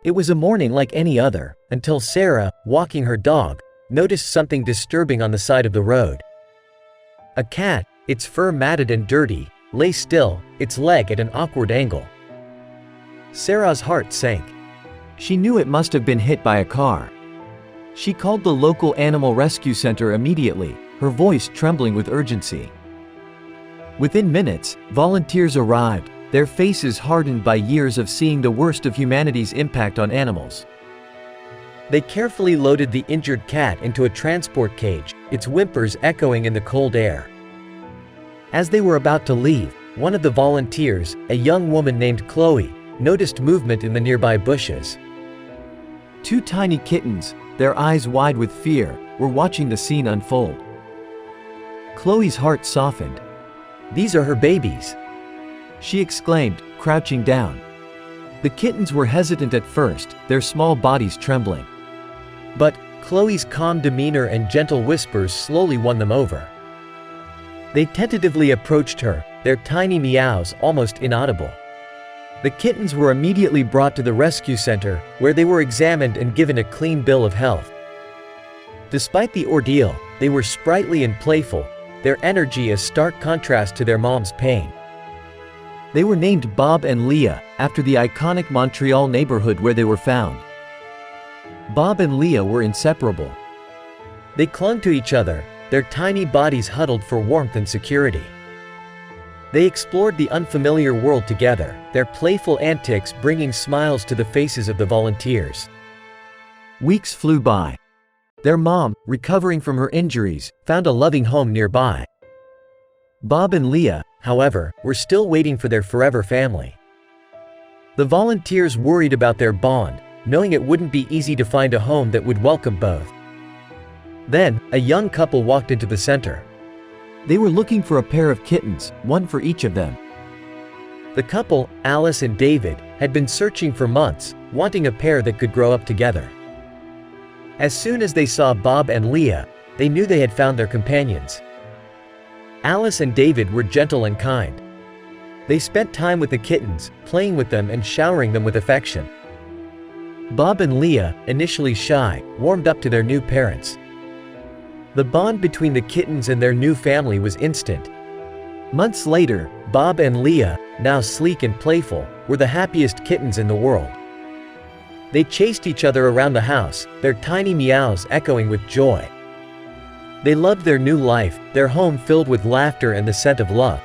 It was a morning like any other, until Sarah, walking her dog, noticed something disturbing on the side of the road. A cat, its fur matted and dirty, lay still, its leg at an awkward angle. Sarah's heart sank. She knew it must have been hit by a car. She called the local animal rescue center immediately, her voice trembling with urgency. Within minutes, volunteers arrived, their faces hardened by years of seeing the worst of humanity's impact on animals. They carefully loaded the injured cat into a transport cage, its whimpers echoing in the cold air. As they were about to leave, one of the volunteers, a young woman named Chloe, noticed movement in the nearby bushes. Two tiny kittens, their eyes wide with fear, were watching the scene unfold. Chloe's heart softened. "These are her babies," she exclaimed, crouching down. The kittens were hesitant at first, their small bodies trembling. But Chloe's calm demeanor and gentle whispers slowly won them over. They tentatively approached her, their tiny meows almost inaudible. The kittens were immediately brought to the rescue center, where they were examined and given a clean bill of health. Despite the ordeal, they were sprightly and playful, their energy a stark contrast to their mom's pain. They were named Bob and Leah, after the iconic Montreal neighborhood where they were found. Bob and Leah were inseparable. They clung to each other, their tiny bodies huddled for warmth and security. They explored the unfamiliar world together, their playful antics bringing smiles to the faces of the volunteers. Weeks flew by. Their mom, recovering from her injuries, found a loving home nearby. Bob and Leah, however, were still waiting for their forever family. The volunteers worried about their bond, knowing it wouldn't be easy to find a home that would welcome both. Then, a young couple walked into the center. They were looking for a pair of kittens, one for each of them. The couple, Alice and David, had been searching for months, wanting a pair that could grow up together. As soon as they saw Bob and Leah, they knew they had found their companions. Alice and David were gentle and kind. They spent time with the kittens, playing with them and showering them with affection. Bob and Leah, initially shy, warmed up to their new parents. The bond between the kittens and their new family was instant. Months later, Bob and Leah, now sleek and playful, were the happiest kittens in the world. They chased each other around the house, their tiny meows echoing with joy. They loved their new life, their home filled with laughter and the scent of love.